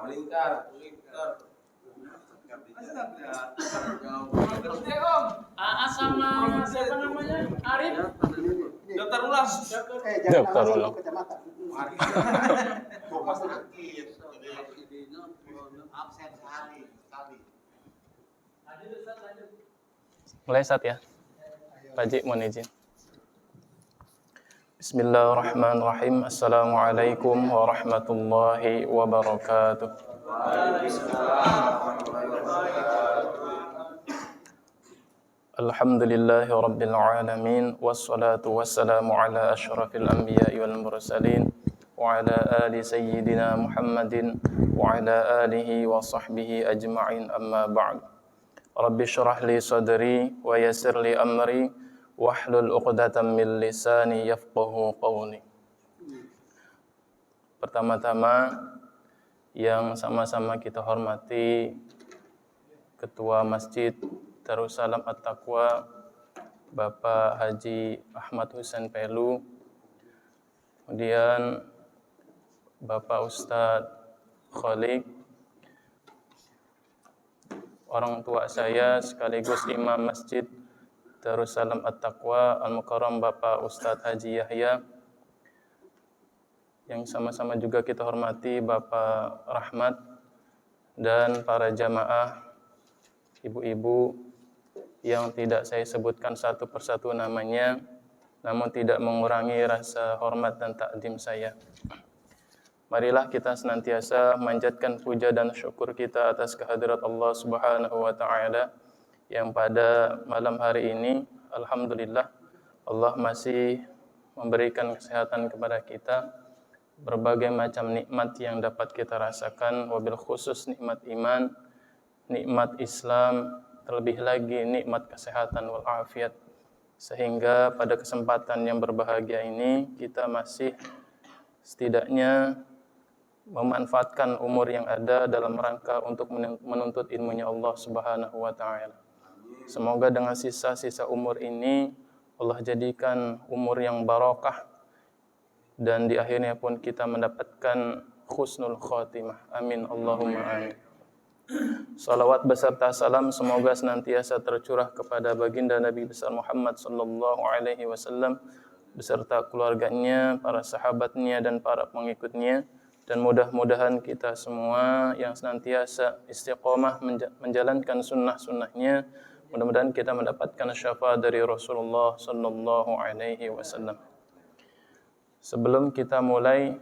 melingkar. AA sama siapa namanya? Arif. Daftar ulang. Daftar ulang. Absen sekali. Mulai saat ya. Pak Haji mohon izin. Bismillahirrahmanirrahim. Assalamualaikum warahmatullahi wabarakatuh. Alhamdulillahi rabbil alamin. Wassalatu wassalamu ala asyrafil anbiya'i wal mursalin wa ala ali sayyidina Muhammadin wa ala alihi wa sahbihi ajma'in, amma ba'd. Rabbi syrah li sadri wa yassir li amri wahlul 'uqdatam min lisani yafqahu qawli. Pertama-tama yang sama-sama kita hormati Ketua Masjid Darussalam At-Taqwa Bapak Haji Ahmad Husain Pelu, kemudian Bapak Ustadz Khalik, orang tua saya sekaligus imam Masjid Darussalam At-Taqwa Al-Mukarram Bapak Ustadz Haji Yahya, yang sama-sama juga kita hormati Bapak Rahmat, dan para jamaah, ibu-ibu yang tidak saya sebutkan satu persatu namanya, namun tidak mengurangi rasa hormat dan takdim saya. Marilah kita senantiasa manjatkan puja dan syukur kita atas kehadirat Allah Subhanahu wa taala yang pada malam hari ini alhamdulillah Allah masih memberikan kesehatan kepada kita, berbagai macam nikmat yang dapat kita rasakan, wabil khusus nikmat iman, nikmat Islam, terlebih lagi nikmat kesehatan wal afiat, sehingga pada kesempatan yang berbahagia ini kita masih setidaknya memanfaatkan umur yang ada dalam rangka untuk menuntut ilmunya Allah Subhanahu wa taala. Semoga dengan sisa-sisa umur ini Allah jadikan umur yang barokah, dan di akhirnya pun kita mendapatkan husnul khatimah. Amin Allahumma amin. Salawat beserta salam semoga senantiasa tercurah kepada baginda Nabi besar Muhammad sallallahu alaihi wasallam beserta keluarganya, para sahabatnya dan para pengikutnya, dan mudah-mudahan kita semua yang senantiasa istiqomah menjalankan sunnah-sunnahnya, mudah-mudahan kita mendapatkan syafaat dari Rasulullah sallallahu alaihi wasallam. Sebelum kita mulai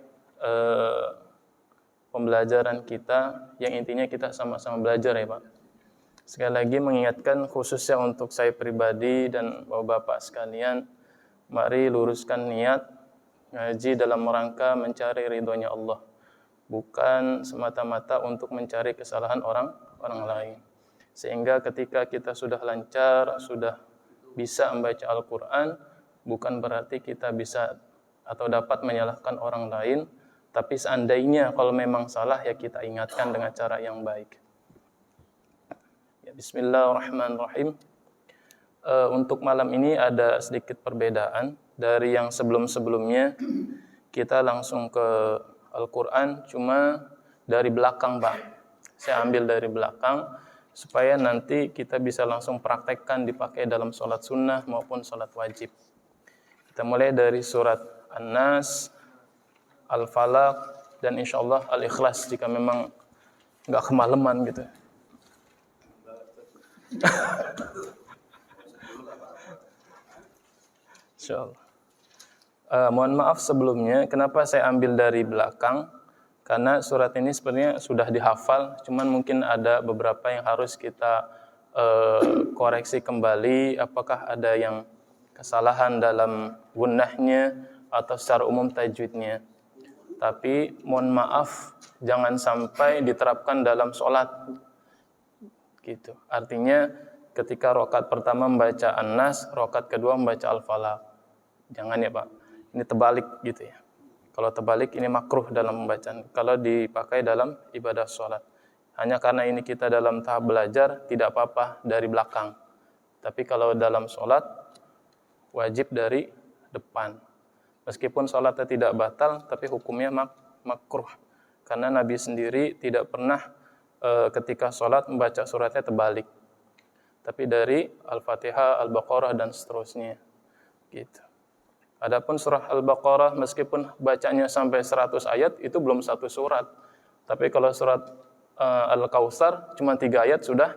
pembelajaran kita, yang intinya kita sama-sama belajar ya Pak. Sekali lagi mengingatkan khususnya untuk saya pribadi dan bapak-bapak sekalian, mari luruskan niat ngaji dalam rangka mencari ridhonya Allah, bukan semata-mata untuk mencari kesalahan orang lain. Sehingga ketika kita sudah lancar, sudah bisa membaca Al-Quran, bukan berarti kita bisa atau dapat menyalahkan orang lain, tapi seandainya kalau memang salah ya kita ingatkan dengan cara yang baik. Ya, bismillahirrahmanirrahim. Untuk malam ini ada sedikit perbedaan dari yang sebelum-sebelumnya. Kita langsung ke Al-Quran, cuma dari belakang Pak. Saya ambil dari belakang supaya nanti kita bisa langsung praktekkan dipakai dalam sholat sunnah maupun sholat wajib. Kita mulai dari surat An-Nas, Al-Falaq, dan insyaallah Al-Ikhlas jika memang nggak kemalaman gitu. Insyaallah. Mohon maaf sebelumnya, kenapa saya ambil dari belakang? Karena surat ini sebenarnya sudah dihafal, cuman mungkin ada beberapa yang harus kita koreksi kembali, apakah ada yang kesalahan dalam gunnahnya atau secara umum tajwidnya. Tapi mohon maaf, jangan sampai diterapkan dalam sholat. Gitu. Artinya ketika rakaat pertama membaca An-Nas, rakaat kedua membaca Al-Falaq. Jangan ya Pak. Ini terbalik gitu ya. Kalau terbalik ini makruh dalam pembacaan. Kalau dipakai dalam ibadah sholat. Hanya karena ini kita dalam tahap belajar, tidak apa-apa dari belakang. Tapi kalau dalam sholat, wajib dari depan. Meskipun sholatnya tidak batal, tapi hukumnya makruh. Karena Nabi sendiri tidak pernah ketika sholat membaca suratnya terbalik. Tapi dari Al-Fatihah, Al-Baqarah, dan seterusnya. Gitu. Adapun surah Al-Baqarah meskipun bacanya sampai 100 ayat, itu belum satu surat. Tapi kalau surat Al-Kautsar cuma 3 ayat sudah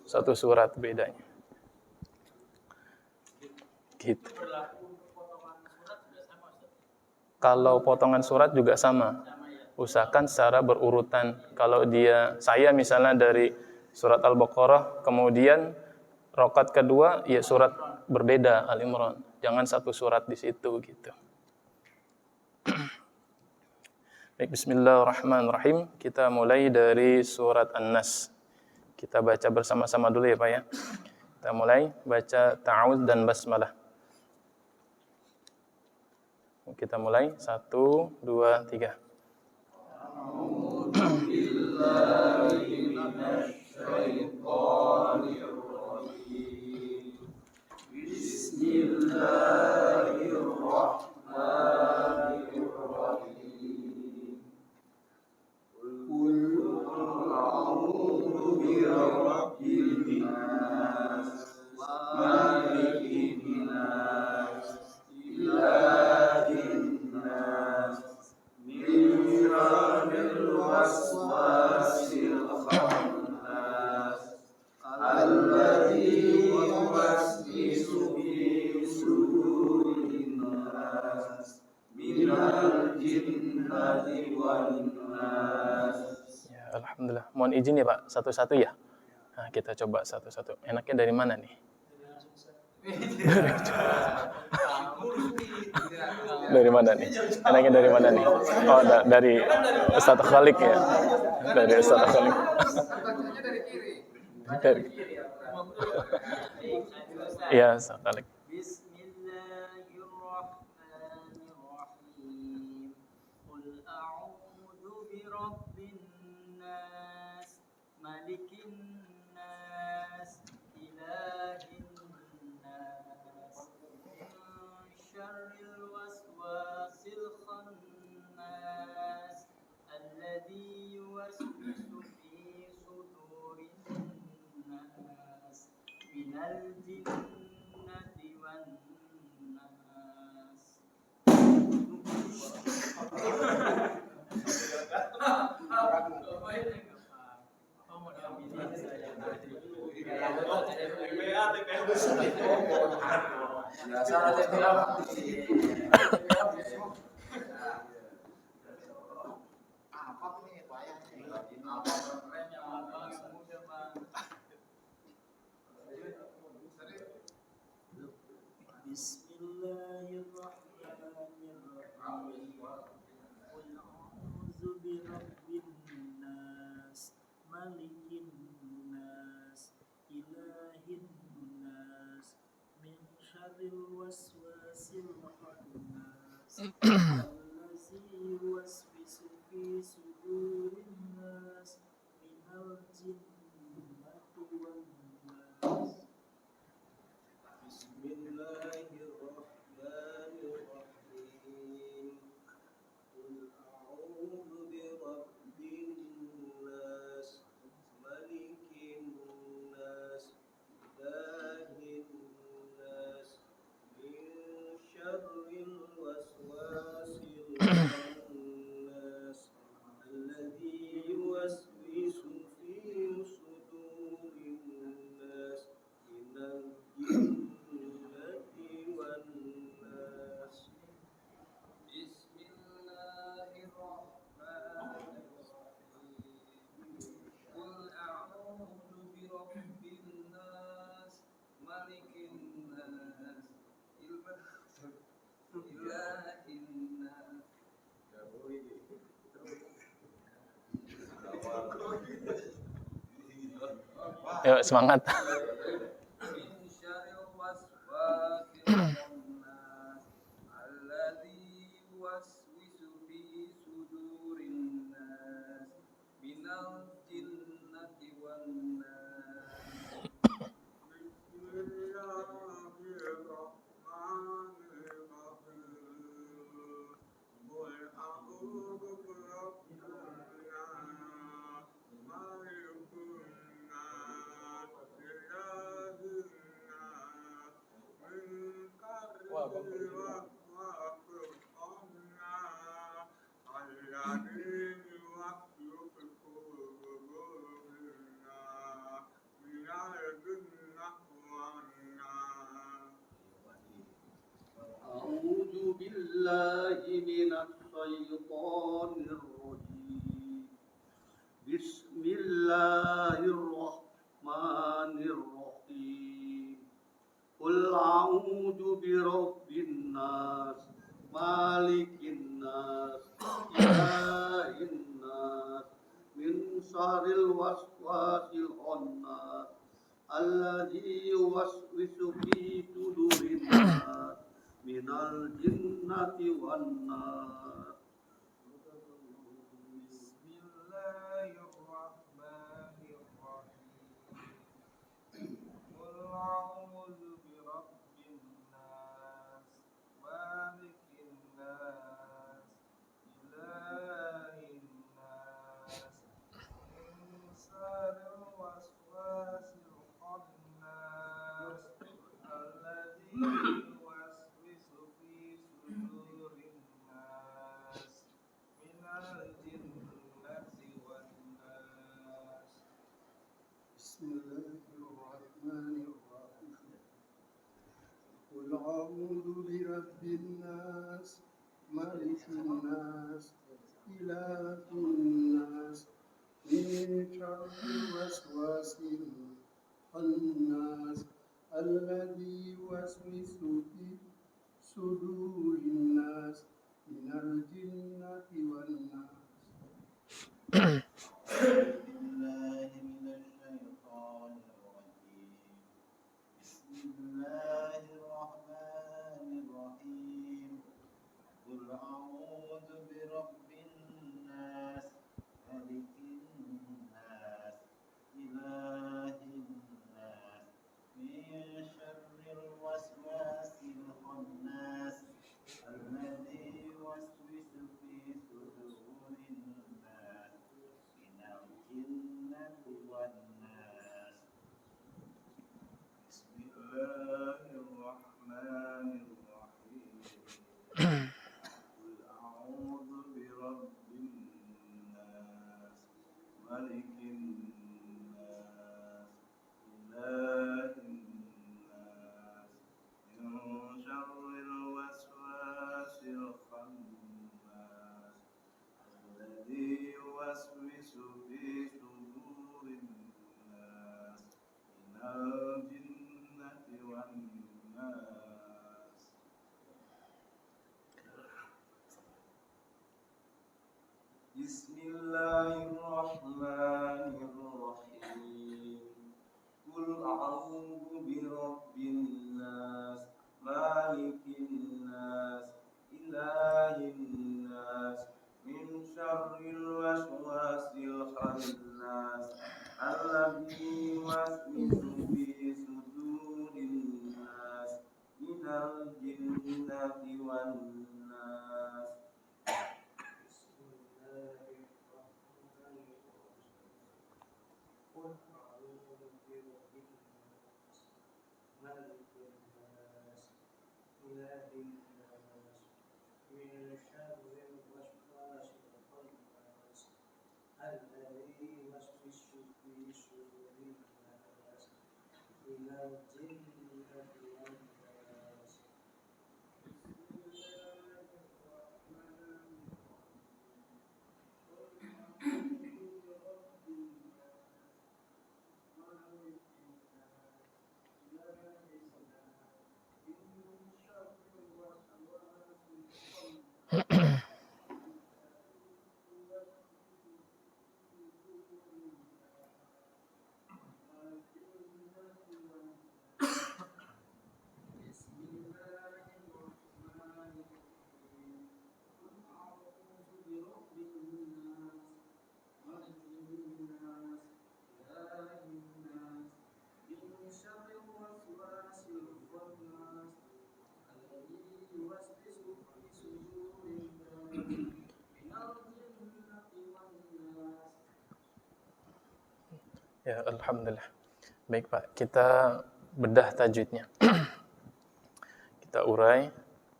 satu surat bedanya. Gitu. Kalau potongan surat juga sama. Usahakan secara berurutan. Kalau saya misalnya dari surat Al-Baqarah, kemudian rakaat kedua ya surat berbeda Al-Imran. Jangan satu surat di situ gitu. Baik, bismillahirrahmanirrahim. Kita mulai dari surat An-Nas. Kita baca bersama-sama dulu ya Pak ya. Kita mulai baca ta'awudz dan basmalah. Kita mulai 1, 2, 3. Ya, alhamdulillah. Mohon izin ya Pak, satu-satu ya. Nah, kita coba satu-satu. Enaknya dari mana nih? Dari mana nih? Enaknya dari mana nih? Oh, dari Ustaz Khalik ya. Dari Ustaz Khalik. Dari. Iya, Ustaz Khalik. Yuk, semangat. شر الوسواس الخناس الذي يوسوس في صدور الناس من الجنة والناس. بسم الله الرحمن الرحيم. قل أعوذ برب الناس مالك الناس إله الناس من شر الوسواس الخناس الذي يوسوس في صدور الناس من الجنة والناس. بسم الله الرحمن الرحيم. قل أعوذ برب الناس ملك الناس إله الناس من شر الوسواس الخناس الذي يوسوس في صدور الناس من الجنة والناس. بالله من الشيطان الرجيم. بسم الله الرحمن الرحيم. قل أعوذ برب الناس ملك الناس إله الناس من شر الوسواس الخناس الذي يوسوس في صدور الناس من الجنة والناس. بسم الله الرحمن الرحيم. قل أعوذ برب الناس ملك الناس إله الناس من شر الوسواس الخناس الذي يوسوس في صدور الناس من الجنة والناس. بسم الله الرحمن الرحيم. قل أعوذ برب الناس مالك الناس إله الناس من شر الوسواس الخناس الذي يوسوس في صدور الناس من الجنة والناس. بسم الله الرحمن الرحيم. قل أعوذ برب الناس ملك الناس إله الناس من شر الوسواس الخناس الذي يوسوس في صدور الناس من الجنة والناس. Ya, alhamdulillah. Baik Pak, kita bedah tajwidnya. Kita urai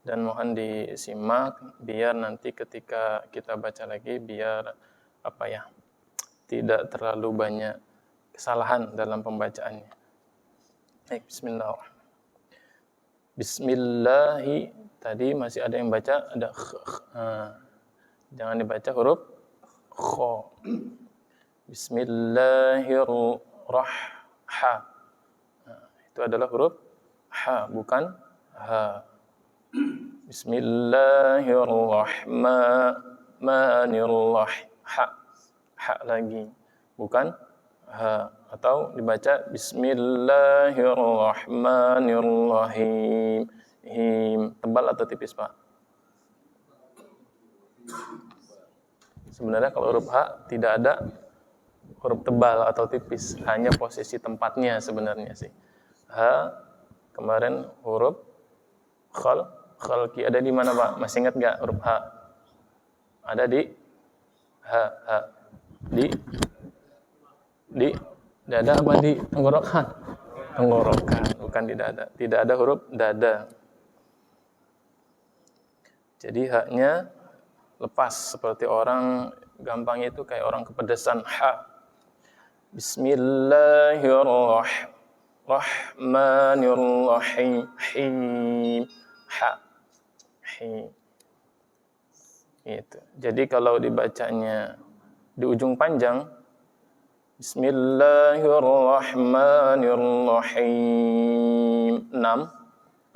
dan mohon disimak biar nanti ketika kita baca lagi biar tidak terlalu banyak kesalahan dalam pembacaannya. Baik, bismillah. Bismillahi, tadi masih ada yang baca ada jangan dibaca huruf kha. Bismillahirrahmanirrahim. Itu adalah huruf ha, bukan ha. Bismillahirrahmanirrahim. Ha lagi. bukan ha, atau dibaca Bismillahirrahmanirrahim. Him. Tebal atau tipis, Pak? Sebenarnya kalau huruf H tidak ada huruf tebal atau tipis, hanya posisi tempatnya sebenarnya sih. H, kemarin huruf khalqi ada di mana, Pak? Masih ingat nggak huruf H? Ada di H. Di dada apa di tenggorokan? Tenggorokan, bukan di dada. Tidak ada huruf dada. Jadi haknya lepas seperti orang gampang itu kayak orang kepedesan ha. Bismillahirrahmanirrahim. Ha. Hi. Itu. Jadi kalau dibacanya di ujung panjang Bismillahirrahmanirrahim 6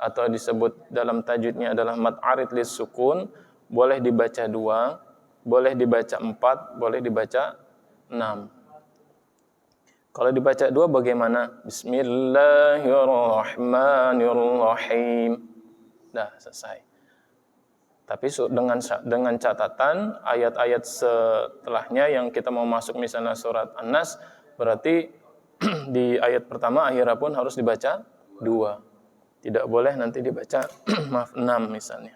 atau disebut dalam tajwidnya adalah mad arid lis sukun, boleh dibaca 2, boleh dibaca 4, boleh dibaca 6. Kalau dibaca 2 bagaimana? Bismillahirrahmanirrahim. Dah selesai. Tapi dengan catatan ayat-ayat setelahnya yang kita mau masuk misalnya surat An-Nas, berarti di ayat pertama akhirnya pun harus dibaca 2. Tidak boleh nanti dibaca 6 misalnya.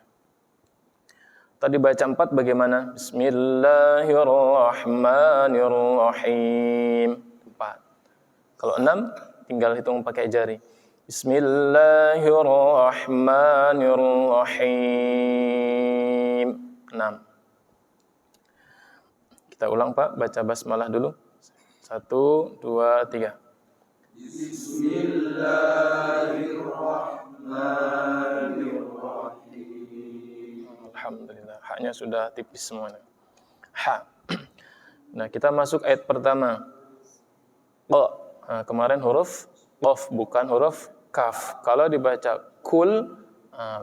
Atau dibaca 4 bagaimana? Bismillahirrahmanirrahim. 4. Kalau 6 tinggal hitung pakai jari. Bismillahirrahmanirrahim. 6. Kita ulang, Pak, baca basmalah dulu. 1, 2, 3. Bismillahirrahmanirrahim. Alhamdulillah, haknya sudah tipis semuanya. Ha. Nah, kita masuk ayat pertama. Nah, kemarin huruf qaf bukan huruf kaf. Kalau dibaca kul,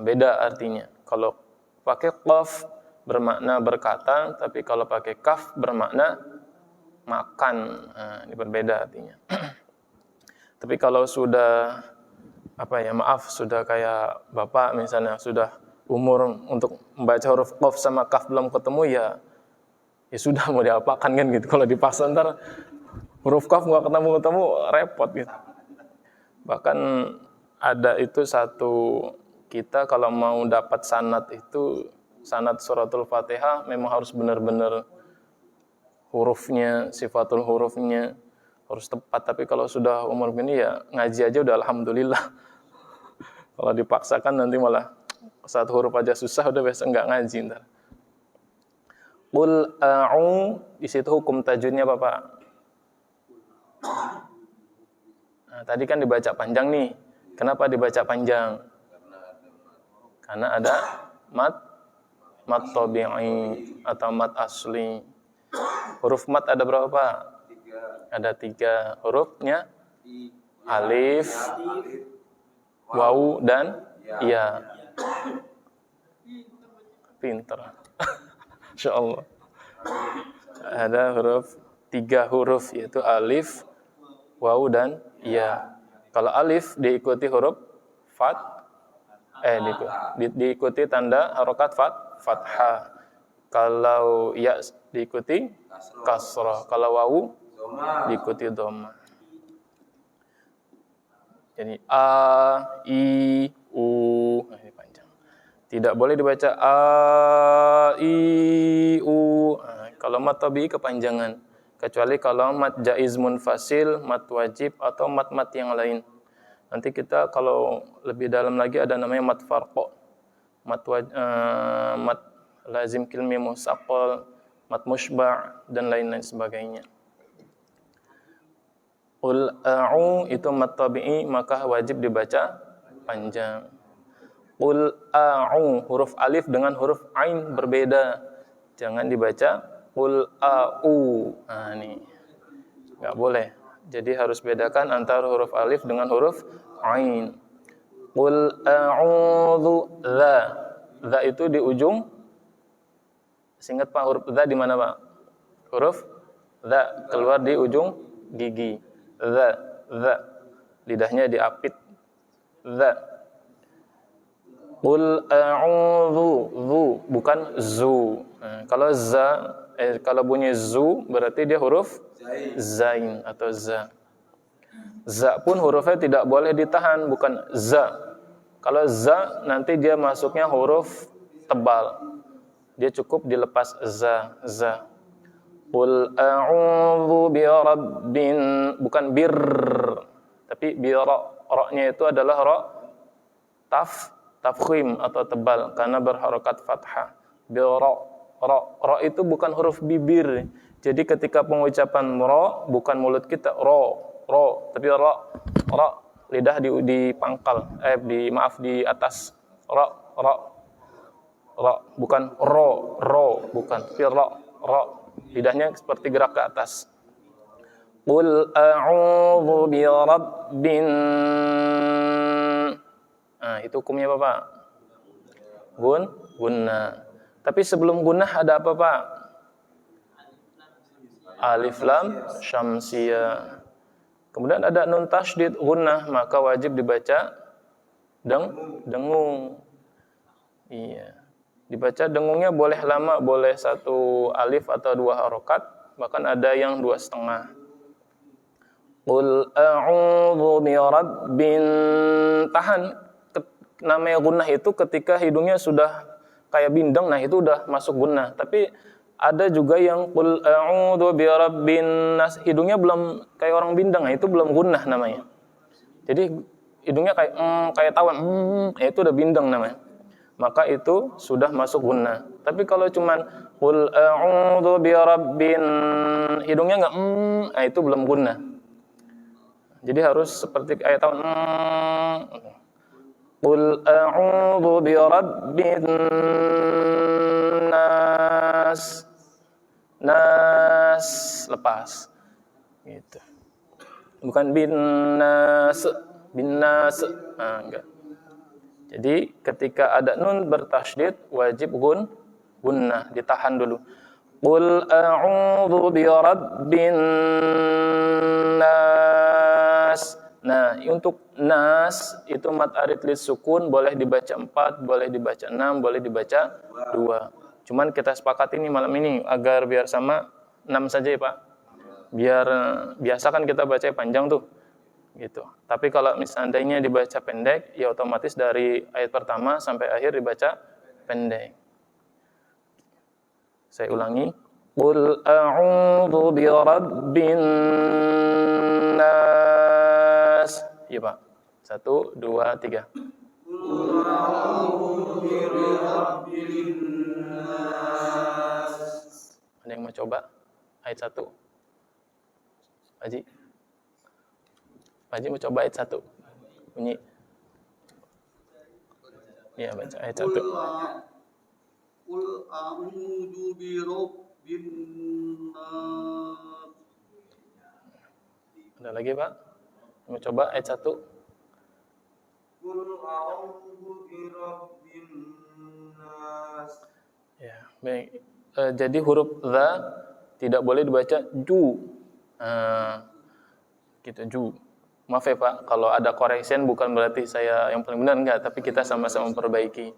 beda artinya. Kalau pakai qaf bermakna berkata, tapi kalau pakai kaf bermakna makan. Ini berbeda artinya. Tapi kalau sudah sudah kayak bapak misalnya, sudah umur untuk membaca huruf qaf sama kaf belum ketemu, ya sudah mau diapakan kan gitu. Kalau dipaksa ntar huruf qaf nggak ketemu repot gitu. Bahkan ada itu satu, kita kalau mau dapat sanad itu, sanad suratul Fatihah memang harus benar-benar hurufnya, sifatul hurufnya harus tepat. Tapi kalau sudah umur begini ya ngaji aja udah alhamdulillah. Kalau dipaksakan nanti malah satu huruf aja susah, udah biasa nggak ngaji ntar. Qul a'u, di situ hukum tajwidnya apa, Pak? Nah, tadi kan dibaca panjang nih. Kenapa dibaca panjang? Karena ada mat tabi'i atau mat asli. Huruf mat ada berapa, Pak? Ada 3 hurufnya. Alif, wawu, dan ya. Pinter. Insyaallah. Ada 3 huruf yaitu alif, wawu, dan ya. Kalau alif diikuti huruf diikuti tanda harokat fathah. Kalau ya diikuti kasrah. Kalau wawu diikuti dhamma. Jadi a, i, u. Nah, ini panjang. Tidak boleh dibaca a, i, u. Nah, kalau mat tabi'i kepanjangan. Kecuali kalau mat jaiz munfasil, mat wajib, atau mat-mat yang lain. Nanti kita kalau lebih dalam lagi ada namanya mat farqa. Mat lazim kilmi musaqqal, mat mushba' dan lain-lain sebagainya. Qul a'u itu mat tabi'i, maka wajib dibaca panjang. Qul a'u, huruf alif dengan huruf ain berbeda. Jangan dibaca qul a'u. Nah, ini enggak boleh. Jadi harus bedakan antara huruf alif dengan huruf ain. Qul a'udzu dza. Dza itu di ujung. Ingat Pak, huruf dza di mana, Pak? Huruf Dza keluar di ujung gigi. Dza. Lidahnya diapit. Dza. Qul a'udzu, zu bukan zu. Nah, kalau bunyi zu berarti dia huruf zain atau za. Za pun hurufnya tidak boleh ditahan, bukan za. Kalau za nanti dia masuknya huruf tebal. Dia cukup dilepas za. Qul a'udzu birabbin, bukan bir, tapi ra-nya itu adalah ra tafkhim atau tebal karena berharokat fathah. Ra itu bukan huruf bibir. Jadi ketika pengucapan ra bukan mulut kita ra, tapi ra lidah di pangkal, di atas. Ra bukan ro bukan, tapi ra. Lidahnya seperti gerak ke atas. Qul a'udzu birabbin. Nah, itu hukumnya apa, Pak? Gunnah. Tapi sebelum gunnah ada apa, Pak? Alif lam syamsiyah. Kemudian ada nun tasydid gunnah, maka wajib dibaca dengung. Iya. Dibaca dengungnya boleh lama, boleh 1 alif atau 2 harokat, bahkan ada yang 2,5. Qul a'udzu birabbin. Tahan. Namanya gunnah itu ketika hidungnya sudah kayak bindeng, nah itu udah masuk gunnah. Tapi ada juga yang qul a'udzu birabbin nas, hidungnya belum kayak orang bindeng, nah itu belum gunnah namanya. Jadi hidungnya kayak tawan, itu udah bindeng namanya. Maka itu sudah masuk gunnah. Tapi kalau cuman qul a'udzu birabbin, hidungnya enggak nah itu belum gunnah. Jadi harus seperti kayak tawan. Qul a'udzu birabbin nas. Nas lepas. Gitu. Bukan bin nas. Enggak. Jadi ketika ada nun bertasydid wajib gunnah, ditahan dulu. Qul a'udzu birabbin nas. Nah, untuk nas itu mad arid lis sukun boleh dibaca 4, boleh dibaca 6, boleh dibaca 2. Cuman kita sepakat ini malam ini agar biar sama 6 saja ya, Pak. Biar biasa kan kita baca panjang tuh. Gitu. Tapi kalau misalnya dibaca pendek, ya otomatis dari ayat pertama sampai akhir dibaca pendek. Saya ulangi. Qul a'udzu birabbin nas. Iya, Pak. 1, 2, 3. Qul a'udzu birabbin nas. Ada yang mau coba? Ayat 1. Haji. Pak Haji mau coba ayat 1. Bunyi. Iya, baca ayat 1. Qul a'udzu birabbin nas. Ada lagi, Pak? Mau coba ayat 1. Qul a'udzu birabbin nas. Ya, baik. Jadi huruf za tidak boleh dibaca ju. Gitu, ju. Maaf ya Pak, kalau ada correction bukan berarti saya yang paling benar, enggak, tapi kita sama-sama memperbaiki.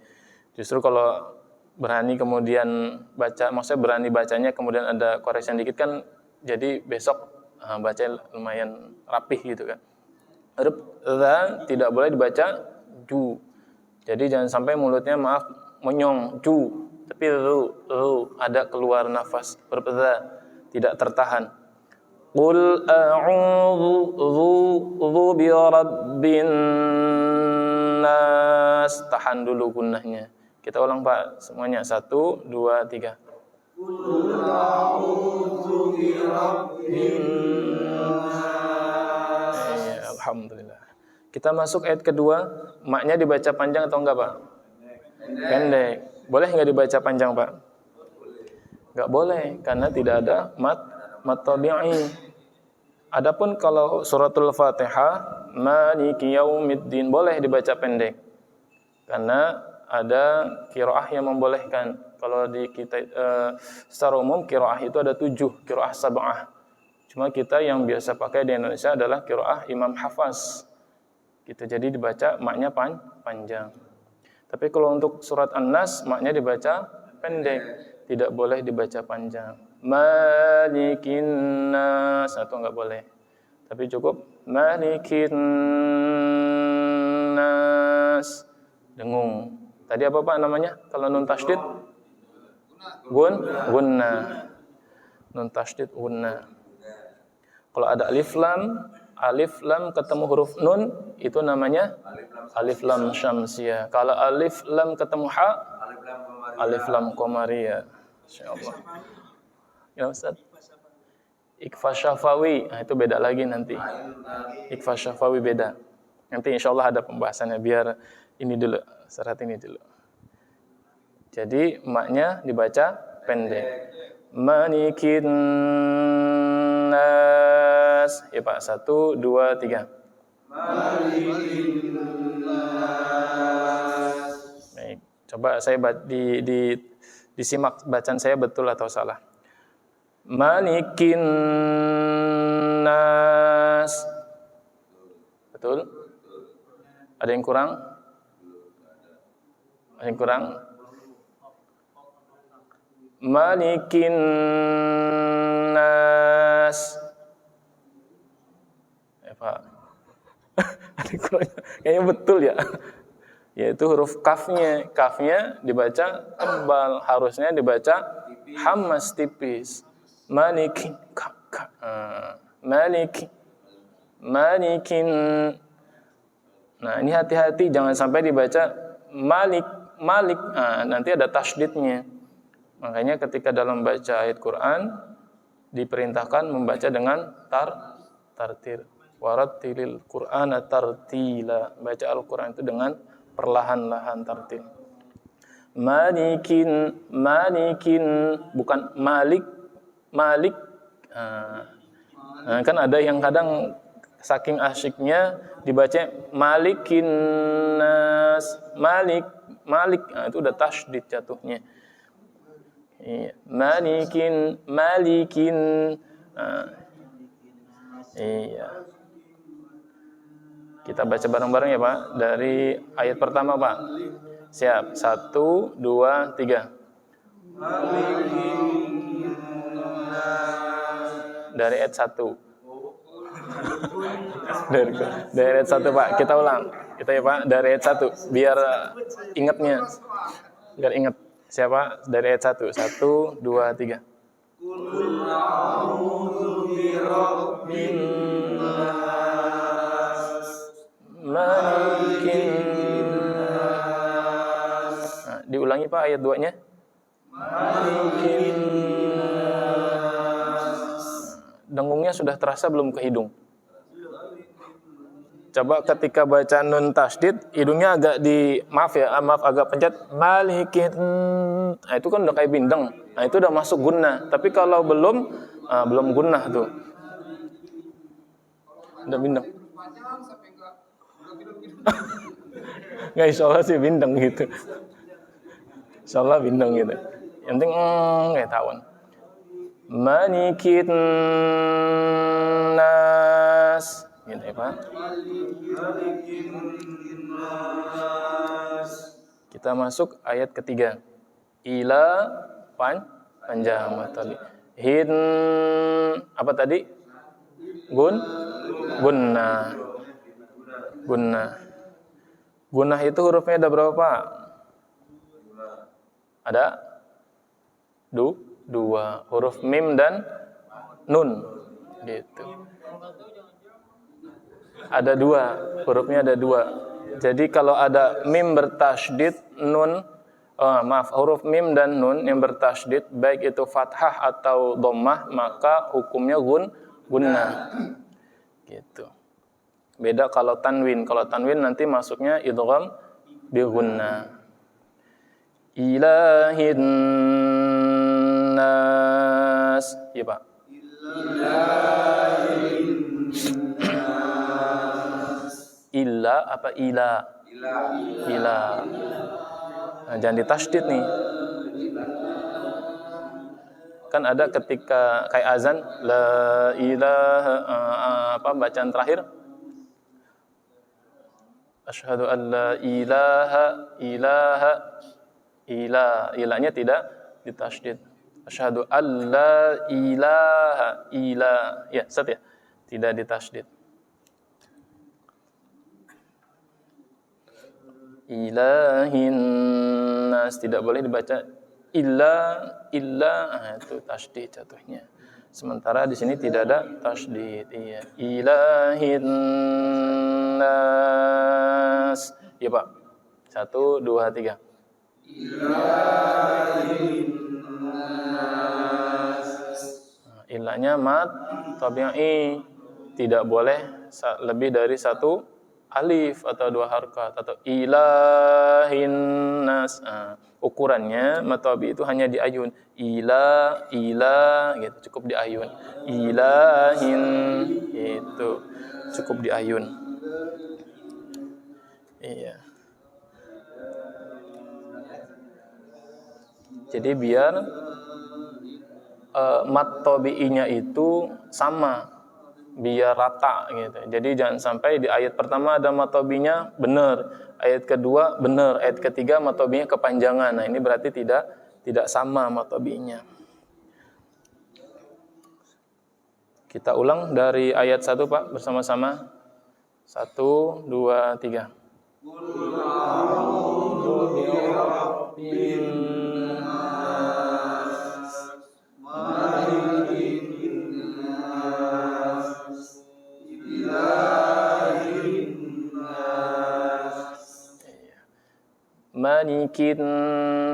Justru kalau berani kemudian baca, maksudnya berani bacanya kemudian ada correction dikit kan, jadi besok baca lumayan rapih gitu kan. Huruf za tidak boleh dibaca ju. Jadi jangan sampai mulutnya menyong ju, tapi ru ada keluar nafas. Huruf za tidak tertahan. Qul a'udzu birabbin nas. Tahan dulu gunnahnya. Kita ulang Pak semuanya. 1, 2, 3. Qul a'udzu birabbin nas. Alhamdulillah. Kita masuk ayat kedua. Maknya dibaca panjang atau enggak Pak? Pendek. Boleh enggak dibaca panjang Pak? Enggak boleh karena tidak ada mat tabi'i. Adapun kalau suratul Fatihah, Maliki Yaumiddin, boleh dibaca pendek. Karena ada qiraah yang membolehkan. Kalau di kita secara umum qiraah itu ada 7, qiraah sab'ah. Cuma kita yang biasa pakai di Indonesia adalah qiraah Imam Hafaz. Gitu. Jadi dibaca maknya panjang. Tapi kalau untuk surat An-Nas maknya dibaca pendek, tidak boleh dibaca panjang. Malikin nas atau enggak boleh. Tapi cukup malikin nas. Dengung. Tadi apa Pak namanya? Kalau nun tasydid? Gunna. Nun tasydid gunna. Kalau ada alif lam ketemu huruf nun itu namanya alif lam syamsiyah. Kalau alif lam ketemu ha, alif lam qamariyah. Insyaallah. Ya Ustaz. Ikhfa syafawi, nah, itu beda lagi nanti. Ikhfa syafawi beda. Nanti insyaallah ada pembahasannya, biar ini dulu, syarat ini dulu. Jadi maknya dibaca pendek. Malikin nas. Ya Pak, 1, 2, 3. Malikin nas. Baik, coba saya disimak bacaan saya betul atau salah. Malikin nas. Betul? Ada yang kurang? Ada yang kurang? Malikin nas. Ya Pak. Ada yang kurang? Kayaknya betul ya. Yaitu huruf kafnya. Kafnya dibaca tebal. Harusnya dibaca hamas tipis. Malikin. Malikin. Nah, ini hati-hati jangan sampai dibaca malik. Nah, nanti ada tasydidnya. Makanya ketika dalam baca ayat Quran diperintahkan membaca dengan tartil. Warattilil Qur'ana tartila. Baca Al-Qur'an itu dengan perlahan-lahan tartil. Malikin bukan malik. Nah, kan ada yang kadang saking asyiknya dibaca malikin nas, malik. Nah, itu udah tasydid jatuhnya. Iya, malikin. Iya. Kita baca bareng-bareng ya Pak. Dari ayat pertama Pak. Siap. 1, 2, 3. Dari ayat 1. Dari ayat 1 Pak. Kita ulang. Kita ya Pak. Dari ayat 1. Biar ingatnya. Biar ingat. Siapa? Dari ayat 1. 1, 2, 3. Qul a'udzu birabbin nas. Malikin nas. Nah, diulangi Pak ayat 2-nya. Malikin nas. Dengungnya sudah terasa belum ke hidung? Coba ketika baca nun tasydid, hidungnya agak agak pencet malikin. Nah, itu kan udah kayak bindeng. Nah, itu udah masuk gunnah. Tapi kalau belum gunnah tuh. Udah bindeng. Enggak, insyaallah sih bindeng gitu. Insyaallah bindeng gitu. Yang penting kayak tawon. Malikin nas. Gitu ya Pak. Kita masuk ayat ketiga. Ila panjang tadi. Hin apa tadi? Gunnah. Gunnah itu hurufnya ada berapa Pak? Ada 2 huruf mim dan nun. Gitu. Ada 2, hurufnya ada 2. Jadi kalau ada mim bertasydid, huruf mim dan nun yang bertasydid, baik itu fathah atau dhammah, maka hukumnya gunnah. Gitu. Beda kalau tanwin. Kalau tanwin nanti masuknya idgham bi gunnah. Ilahin nas. Iya Pak. Illa apa ila? Ila. Nah, jangan ditasydid nih. Kan ada ketika kayak azan, la ilaha, bacaan terakhir, asyhadu an la ilaha, ilahnya tidak ditasydid. Asyhadu an la ilaha, ya, ya, tidak ditasydid. Ilahin nas, tidak boleh dibaca illa, itu tasydid jatuhnya. Sementara di sini tidak ada tasydid. Iya. Ilahin nas. Iya, Pak. 1 2 3. Ilahin nas. Ilahnya mat tabi'i, tidak boleh lebih dari 1 alif atau 2 harakat atau ilahin nas. Ukurannya matabi itu hanya di ayun. Ila gitu, cukup di ayun. Ilahin itu cukup di ayun. Iya. Jadi biar mat tabi'inya itu sama, biar rata gitu. Jadi jangan sampai di ayat pertama ada matobinya benar, ayat kedua benar, ayat ketiga matobinya kepanjangan. Nah, ini berarti tidak sama matobinya. Kita ulang dari ayat 1, Pak, bersama-sama. 1 2 3. Qul a'udzu birabbin nas, malikin nas, ilahin nas. Malikin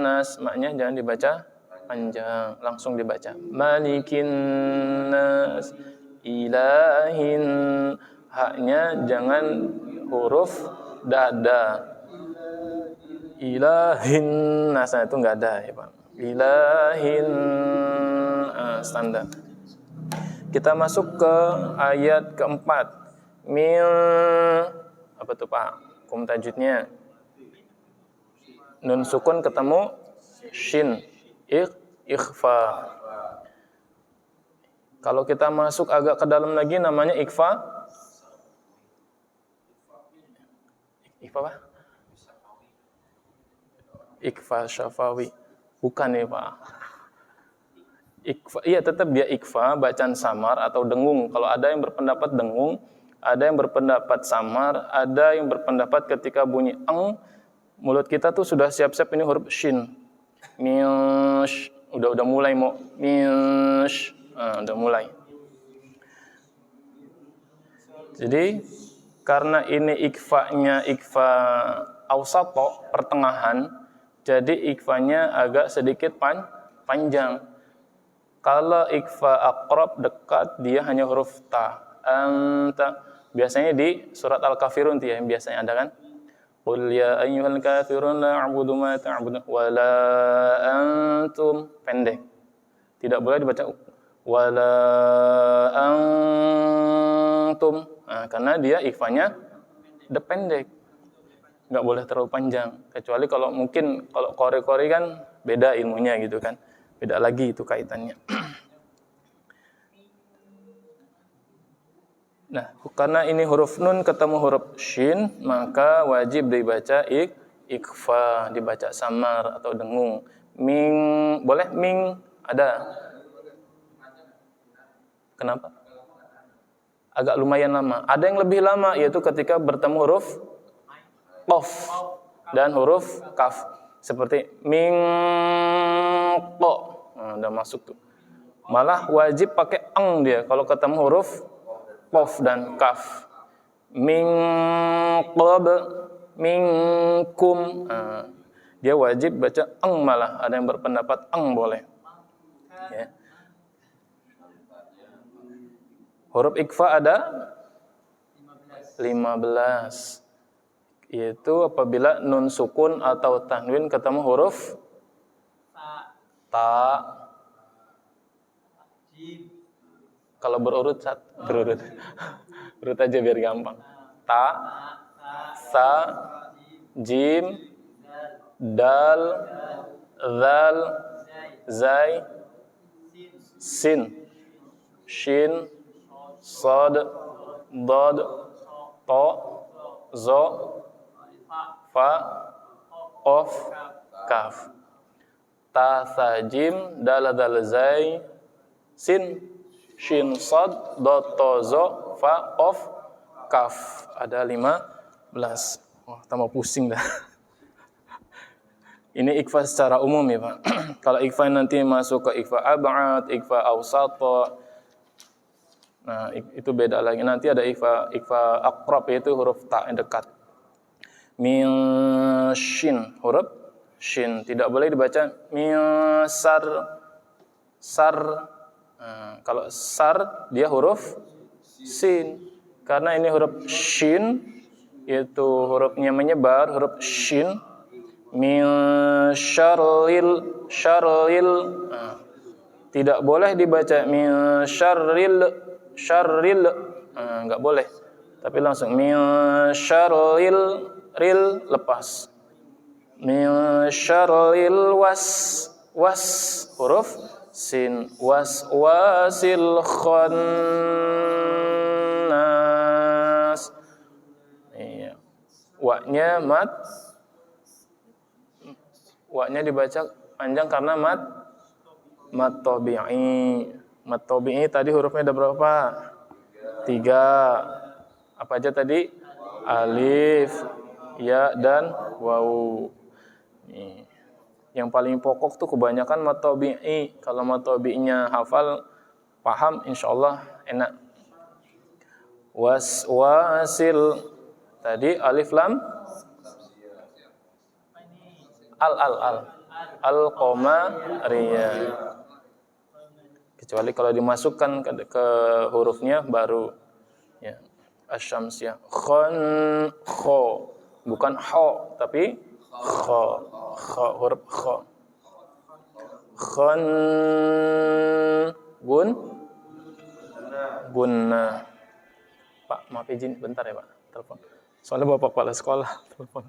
nas, maknya jangan dibaca panjang, langsung dibaca. Malikin nas, ilahin, haknya jangan huruf dada. Ilahin nas, itu enggak ada ya, Pak. Ilahin standar. Kita masuk ke ayat keempat. Apa tuh, Pak? Hukum tajwidnya. Nun sukun ketemu shin, ikhfa. Kalau kita masuk agak ke dalam lagi namanya ikhfa. Ikhfa apa? Ikhfa syafawi. Bukan ya, Pak. Ikhfa, iya tetap dia ikhfa, bacaan samar atau dengung. Kalau ada yang berpendapat dengung, ada yang berpendapat samar, ada yang berpendapat ketika bunyi eng, mulut kita tuh sudah siap-siap ini huruf shin. Mish, udah mulai mau mish, udah mulai. Jadi karena ini ikhfa-nya ikhfa awsato, pertengahan, jadi ikhfanya agak sedikit panjang. Kalau ikhfa aqrab, dekat, dia hanya huruf ta. Anta. Biasanya di surat Al-Kafirun yang biasanya ada kan? Qul ya ayyuhal kafirun la a'budu ma ta'budun wa la antum, pendek. Tidak boleh dibaca wa la antum. Karena dia ikhfanya pendek. Enggak boleh terlalu panjang. Kecuali kalau mungkin kalau qori-qori kan beda ilmunya gitu kan. Beda lagi itu kaitannya. Nah, karena ini huruf nun ketemu huruf shin, maka wajib dibaca ikhfa, dibaca samar atau dengung. Ming, boleh ming, ada. Kenapa? Agak lumayan lama. Ada yang lebih lama, yaitu ketika bertemu huruf qaf dan huruf kaf. Seperti ming ko, udah masuk tuh. Malah wajib pakai eng dia kalau ketemu huruf qaf dan kaf. Min qab, minkum, dia wajib baca eng, malah ada yang berpendapat eng boleh. Ya. Huruf ikhfa ada 15. Yaitu apabila nun sukun atau tanwin ketemu huruf ta. Kalau berurut berurut. Urut aja biar gampang. Ta, sa, jim, dal, zal, zai, sin, shin, sad, dad, ta, za, fa, qaf, kaf. Ta, tha, jim, dal, dal, zai, sin, shin, sad, dad, ta, za, fa, qaf, kaf. Ada 15. Wah, tambah pusing dah. Ini ikhfa secara umum ya Pak. Kalau ikhfa nanti masuk ke ikhfa ab'ad, ikhfa awsata. Nah, itu beda lagi. Nanti ada ikhfa aqrab, yaitu huruf ta yang dekat. Min shin, huruf shin. Tidak boleh dibaca min sar. Kalau sar dia huruf sin. Karena ini huruf shin, yaitu hurufnya menyebar, huruf shin. Min syarril, tidak boleh dibaca min syarril, enggak boleh, tapi langsung min syarril, lepas. Min syarril was, huruf sin, wasil khannas. Iya, wa-nya mat. Wa-nya dibaca panjang karena mat tabi'i. Mat tabi'i tadi hurufnya ada berapa? 3. Apa aja tadi? Alif, ya, dan waw. Nih. Yang paling pokok tuh kebanyakan mat tabi'i. Kalau mat tabi'inya hafal, paham, insyaallah enak. Wasil. Tadi alif lam al-qamariyah. Kecuali kalau dimasukkan ke hurufnya baru ya, asy-syamsiyah. Kho, bukan ho tapi kho, huruf kho. Gunna. Pak, maaf izin bentar ya Pak, telepon. Soalnya Bapak kepala sekolah telepon.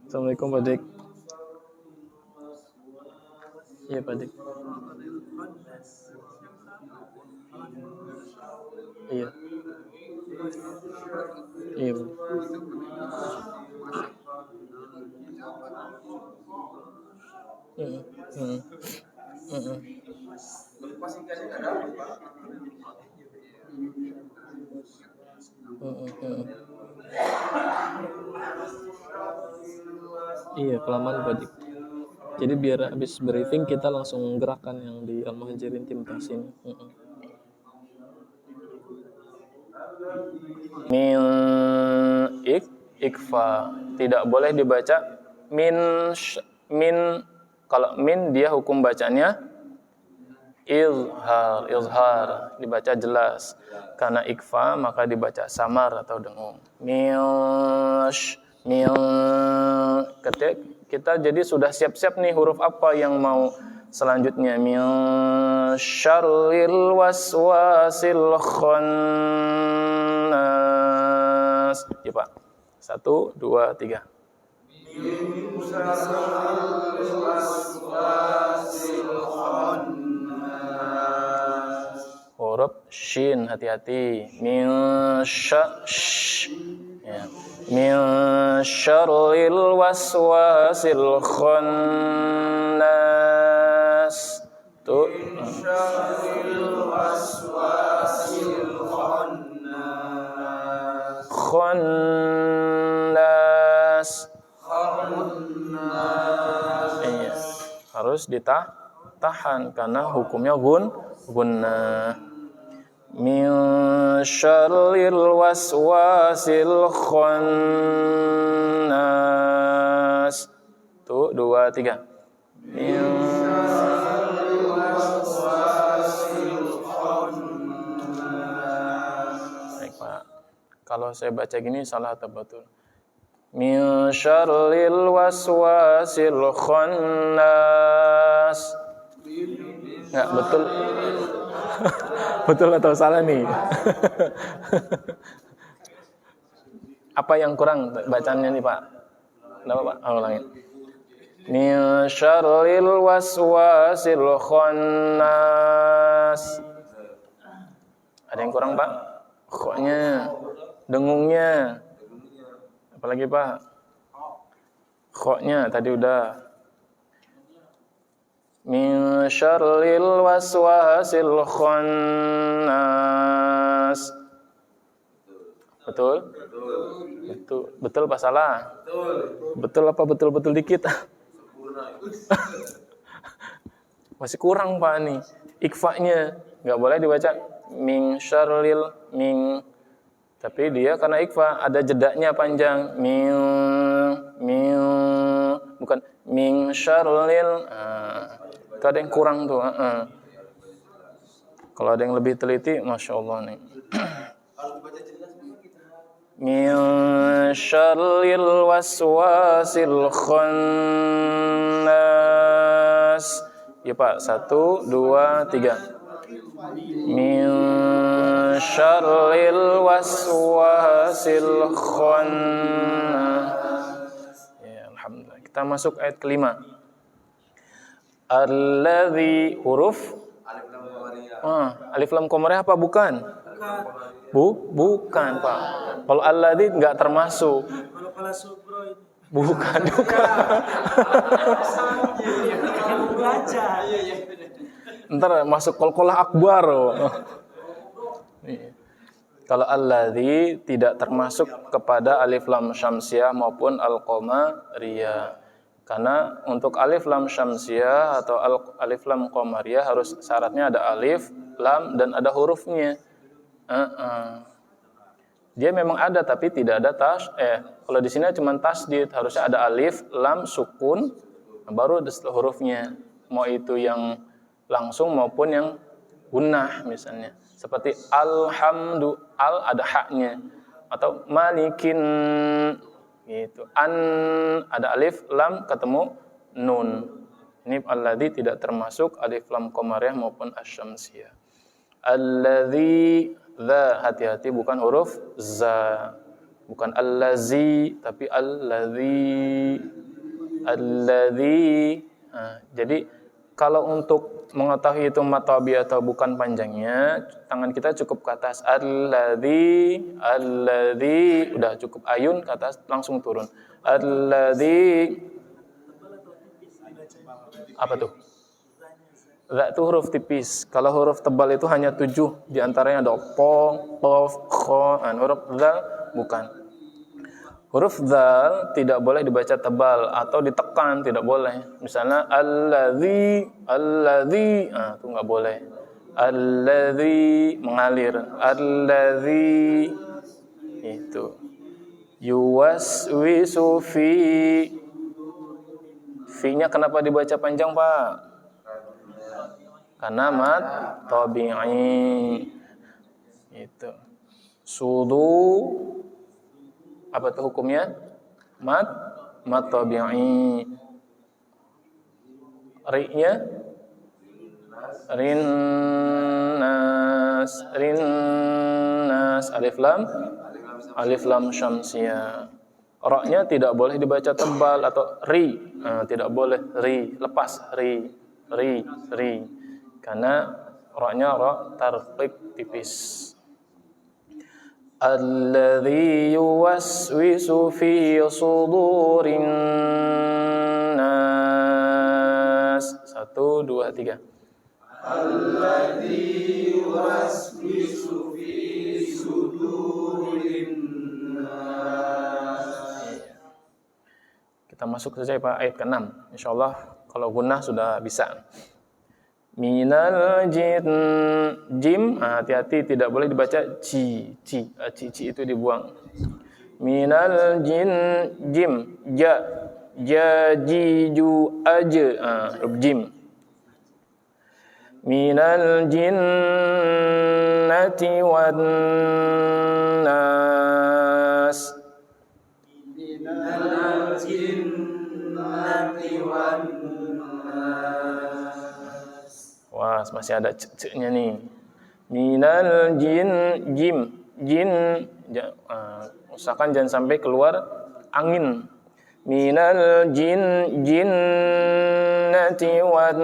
Assalamualaikum Pak Dik. Iya Pak Dik. Iya. Iya. Iya, kelamaan Pak Dik. Jadi biar habis briefing kita langsung gerakan yang di Al-Muhajirin tim tahsin. Min ikfa, tidak boleh dibaca min. Kalau min dia hukum bacanya izhar, dibaca jelas. Karena ikfa maka dibaca samar atau dengung. Ketika kita jadi sudah siap-siap nih huruf apa yang mau selanjutnya. Min syarril waswasil khannas. Ya Pak. 1, 2, 3. Min syarril waswasil khannas. Huruf shin, hati-hati. Min ya. Min syarril waswasil khannas. Tuh. Min syarril waswasil khannas. Khannas. Iya. Harus ditahan karena hukumnya gunnah. Min syarril waswasil khannas. Tuh, 2, 3. Min syarril waswasil khannas. Baik Pak. Kalau saya baca gini salah atau betul? Min syarril waswasil khannas. Enggak betul. Betul atau salah nih? Apa yang kurang bacaannya nih Pak? Kenapa Pak? Ulangin. Min syarril waswasil khannas. Ada yang kurang, Pak? Kho-nya, dengungnya. Apalagi, Pak? Kho-nya tadi udah. Min syarril waswasil khannas. Betul? Betul apa salah? Betul apa betul-betul dikit? Masih kurang, Pak, nih. Ikfa-nya enggak boleh dibaca min syarril min. Tapi dia karena ikfa ada jedanya panjang. Min bukan min syarril. Itu ada yang kurang tuh. Kalau ada yang lebih teliti, Masya Allah nih. Min syarril waswasil khannas. Ya, Pak. 1, 2, 3. Min syarril waswasil khannas. Ya, alhamdulillah. Kita masuk ayat kelima. Alladzi huruf alif lam qamariyah apa bukan? Bukan, Pak. Kalau alladzi enggak termasuk. Kalau kelas subro itu. Bukan. Ntar masuk qalqalah akbar. Kalau alladzi tidak termasuk kepada alif lam syamsiyah maupun al-qamariyah. Karena untuk alif lam syamsiyah atau alif lam qamariyah harus syaratnya ada alif, lam dan ada hurufnya. Dia memang ada tapi tidak ada kalau di sini cuma tasdid, harusnya ada alif, lam, sukun, baru ada hurufnya. Mau itu yang langsung maupun yang gunnah misalnya. Seperti alhamdu, al ada haknya, atau malikin gitu. An ada alif, lam ketemu nun. Ini alladzi tidak termasuk alif lam qamariyah maupun asyamsiyah. Alladzi, za, hati-hati bukan huruf za. Bukan allazi tapi alladzi. Jadi kalau untuk mengetahui itu matabi atau bukan panjangnya, tangan kita cukup ke atas. Alladzi, udah cukup ayun ke atas langsung turun. Alladzi, apa tuh? Za itu huruf tipis. Kalau huruf tebal itu hanya 7, di antaranya ada po, qaf, kha. Huruf zal bukan. Huruf zal tidak boleh dibaca tebal atau ditekan, tidak boleh. Misalnya alladzi, itu enggak boleh. Alladzi mengalir. Alladzi itu. Yuwaswisu fi-nya kenapa dibaca panjang, Pak? Karena mat tabi'i. Itu. Sudu apa tuh hukumnya? Mat tabi'i. Ri-nya rinnas alif lam syamsiyah. Ra-nya tidak boleh dibaca tebal atau ri, tidak boleh ri, lepas ri. Karena ra-nya ra tarqiq tipis. Alladzi yuwaswisu fi sudurin nas. 1, 2, 3. Alladzi yuwaswisu fi sudurin nas. Kita masuk saja Pak ayat ke-6. Insyaallah kalau gunnah sudah bisa. Minal jim, hati-hati tidak boleh dibaca ci itu dibuang. Minal jim, ja ji ju huruf jim. Minal jinnati wan nas. Minal jinnati wan nas. Wah, masih ada c-nya nih. Minal jin, usahakan jangan sampai keluar angin. minal jinnati wan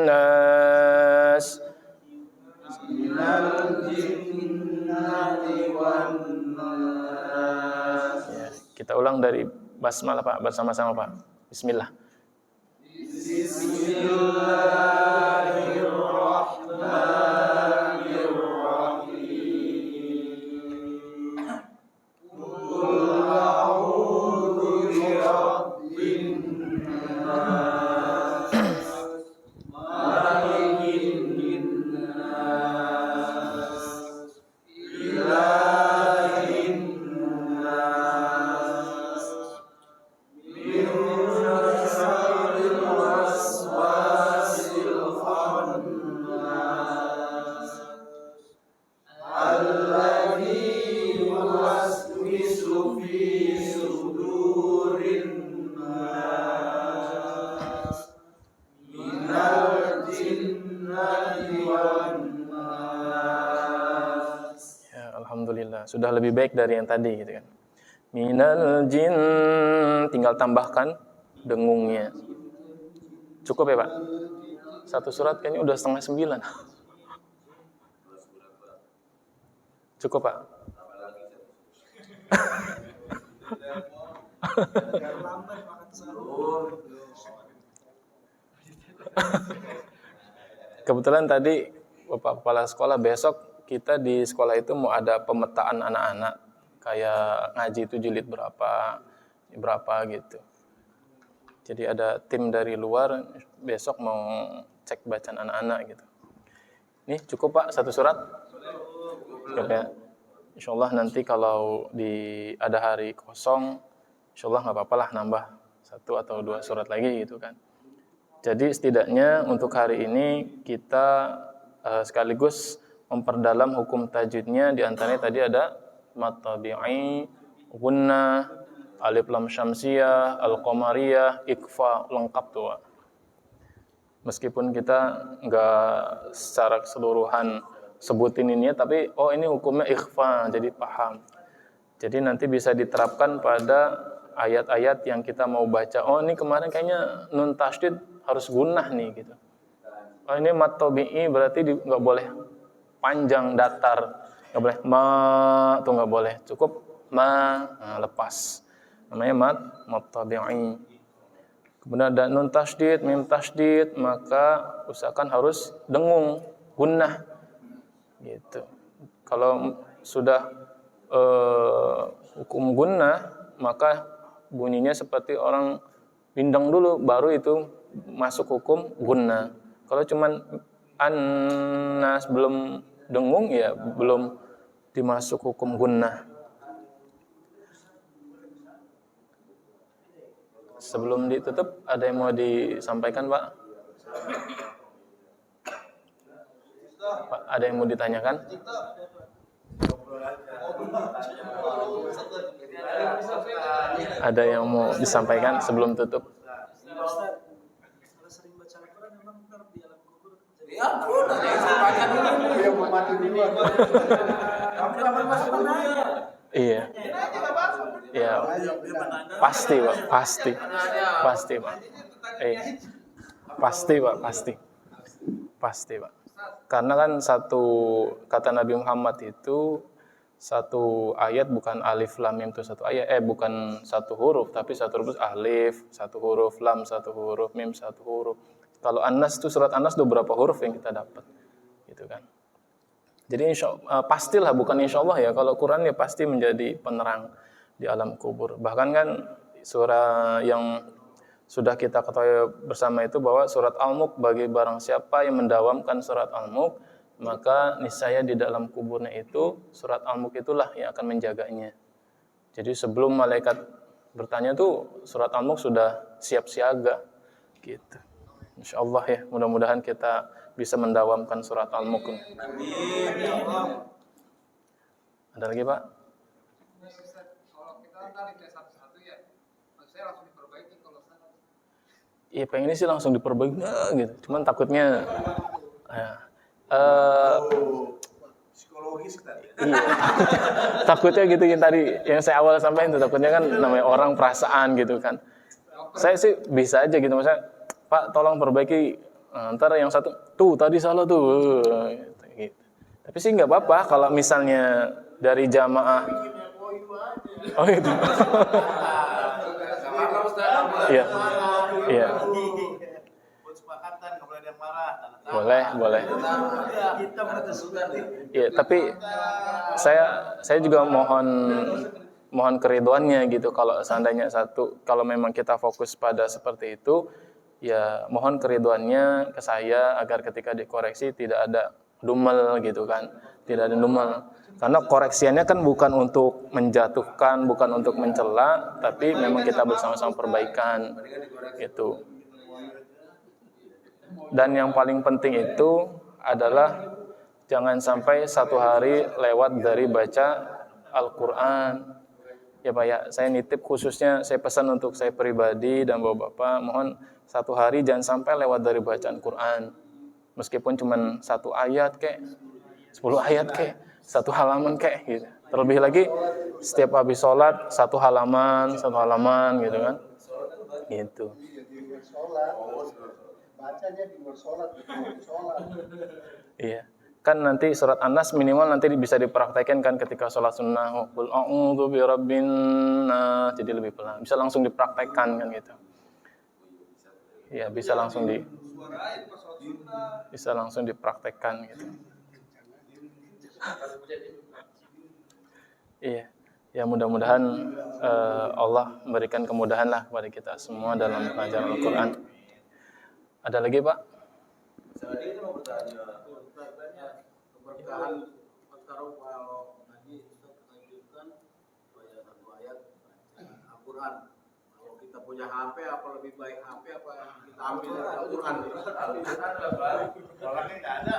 nas. Minal jinnati wan nas. Ya, kita ulang dari basmalah Pak, bersama-sama Pak. Bismillah. Alhamdulillah, sudah lebih baik dari yang tadi gitu kan. Minal jin, tinggal tambahkan dengungnya. Cukup ya Pak? Satu surat kayaknya udah 8:30. Cukup Pak? Kebetulan tadi Bapak Kepala Sekolah, besok kita di sekolah itu mau ada pemetaan anak-anak, kayak ngaji itu jilid berapa gitu. Jadi ada tim dari luar besok mau cek bacaan anak-anak gitu. Ini cukup Pak, satu surat? Cukup ya. Insyaallah nanti kalau ada hari kosong, insyaallah nggak apa-apa lah nambah 1 atau 2 surat lagi gitu kan. Jadi setidaknya untuk hari ini kita sekaligus memperdalam hukum tajwidnya. Di antaranya tadi ada mat tabi'i, gunnah, alif lam syamsiyah, al-qamariyah, ikfa, lengkap tuh. Meskipun kita nggak secara keseluruhan sebutin ini, tapi ini hukumnya ikhfa, jadi paham. Jadi nanti bisa diterapkan pada ayat-ayat yang kita mau baca. Ini kemarin kayaknya nun tasydid harus gunnah nih gitu. Ini mat tabi'i berarti nggak boleh panjang datar, nggak boleh ma tuh nggak boleh, cukup ma, lepas. Namanya mat tabi'i. Kemudian ada nun tasydid, mim tasydid, maka usahakan harus dengung, gunnah gitu. Kalau sudah hukum gunnah, maka bunyinya seperti orang pindang dulu, baru itu masuk hukum gunnah. Kalau cuman annas belum dengung, ya belum dimasuk hukum gunnah. Sebelum ditutup, ada yang mau disampaikan Pak? Pak, ada yang mau ditanyakan? Ada yang mau disampaikan sebelum tutup? Iya. Iya. Pasti Pak, pasti Pak. Pasti Pak. Karena kan satu kata Nabi Muhammad itu, satu ayat bukan alif lam mim itu satu ayat, bukan satu huruf, tapi satu huruf alif, satu huruf lam, satu huruf mim, satu huruf. Kalau An-Nas itu surat An-Nas ada berapa huruf yang kita dapat, gitu kan? Jadi pastilah, bukan insyaallah ya, kalau Quran ya pasti menjadi penerang di alam kubur. Bahkan kan surah yang sudah kita ketahui bersama itu bahwa surat Al-Mulk, bagi barang siapa yang mendawamkan surat Al-Mulk, maka niscaya di dalam kuburnya itu surat Al-Mulk itulah yang akan menjaganya. Jadi sebelum malaikat bertanya tuh surat Al-Mulk sudah siap siaga gitu. Insyaallah ya, mudah-mudahan kita bisa mendawamkan surat Al-Mulk. Amin. Ada lagi Pak? Kalau kita tarik dari satu-satu ya, saya langsung diperbaiki kalau saya. Iya, pengennya sih langsung diperbaiki gitu. Cuman takutnya Iya. Takutnya gitu yang tadi yang saya awal sampaikan itu, takutnya kan namanya orang perasaan gitu kan. Saya sih bisa aja gitu, maksudnya Pak tolong perbaiki, ntar yang satu tuh tadi salah tuh gitu. Tapi sih nggak apa-apa kalau misalnya dari jamaah. Oh itu. Iya. Iya. Boleh. Iya, tapi saya juga mohon keriduannya gitu, kalau seandainya kalau memang kita fokus pada seperti itu, ya mohon keriduannya ke saya agar ketika dikoreksi tidak ada dumel gitu kan, tidak ada dumel. Karena koreksiannya kan bukan untuk menjatuhkan, bukan untuk mencela, tapi memang kita bersama-sama perbaikan gitu. Dan yang paling penting itu adalah jangan sampai satu hari lewat dari baca Al-Quran. Ya Pak ya, saya nitip khususnya, saya pesan untuk saya pribadi dan Bapak-Bapak, mohon satu hari jangan sampai lewat dari bacaan Quran. Meskipun cuma 1 ayat kek, 10 ayat kek, 1 halaman kek gitu. Terlebih lagi setiap habis sholat 1 halaman gitu kan. Gitu. Bacanya di sholat. Iya. Kan nanti surat An-Nas minimal nanti bisa dipraktekkan kan ketika sholat sunnah. Qul a'udzu birabbin nas, jadi lebih pelan. Bisa langsung dipraktekkan kan gitu. Iya, bisa langsung dipraktekkan gitu. Iya. Ya mudah-mudahan Allah memberikan kemudahan lah kepada kita semua dalam belajar Al-Quran. Ada lagi Pak? Saya ini mau bertanya, keberkahan kalau ngaji Ustaz menganjurkan baca 1 ayat Al-Quran. Kalau kita punya HP, apa lebih baik HP apa kita ambil dari Al-Quran? Orangnya nggak ada.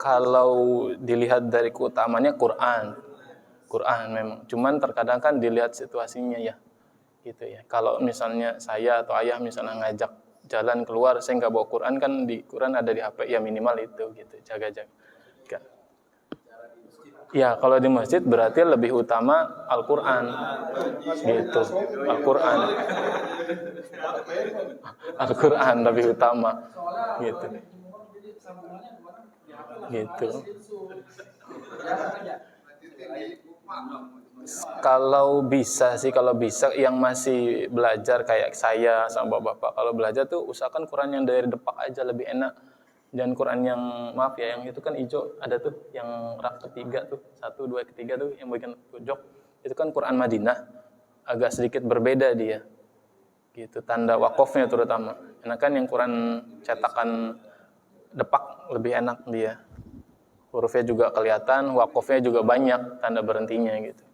Kalau dilihat dari keutamanya Quran memang. Cuman terkadang kan dilihat situasinya ya. Gitu ya. Kalau misalnya saya atau ayah misalnya ngajak jalan keluar, saya nggak bawa Quran, kan di Quran ada di HP, ya minimal itu gitu, jaga-jaga. Ya kalau di masjid berarti lebih utama Al-Quran gitu. Al-Quran lebih utama gitu. Kalau bisa yang masih belajar kayak saya sama bapak-bapak, kalau belajar tuh usahakan Quran yang dari depak aja lebih enak. Dan Quran yang yang itu kan hijau, ada tuh yang rak ketiga tuh, 1, 2, ketiga tuh yang bagian pojok, itu kan Quran Madinah, agak sedikit berbeda dia gitu, tanda wakofnya terutama. Enakan yang Quran cetakan depak lebih enak dia, hurufnya juga kelihatan, wakofnya juga banyak, tanda berhentinya gitu.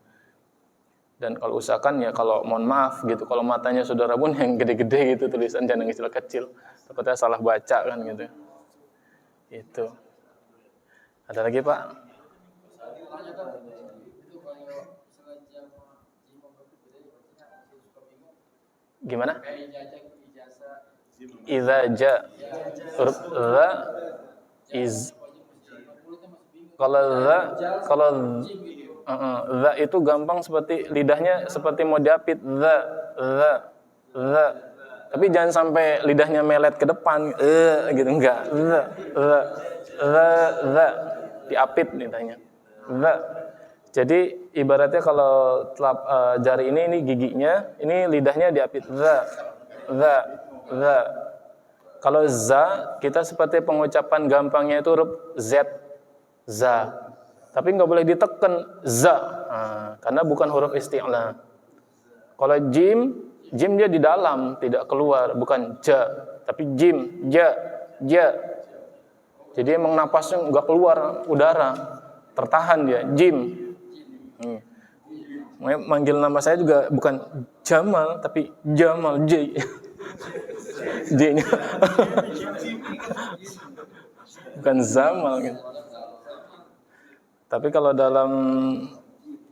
Dan kalau usahakan ya, kalau mohon maaf gitu, kalau matanya saudara pun yang gede-gede gitu, tulisan jangan yang kecil-kecil, takutnya salah baca kan gitu. Itu. Ada lagi Pak? Gimana? Idza ja huruf za iz. Kalau za itu gampang, seperti lidahnya seperti mau diapit, za. Tapi jangan sampai lidahnya melet ke depan, gitu, enggak. Za diapit lidahnya. Za. Jadi ibaratnya kalau jari ini giginya, ini lidahnya diapit, za. Kalau za, kita seperti pengucapan gampangnya itu huruf z, za. Tapi nggak boleh ditekan, za, karena bukan huruf isti'la. Kalau jim dia di dalam, tidak keluar, bukan ja, tapi jim, ja. Jadi emang napasnya nggak keluar udara, tertahan dia, jim. Manggil nama saya juga bukan Jamal, tapi Jamal, J. J-nya bukan Zamal gitu. Tapi kalau dalam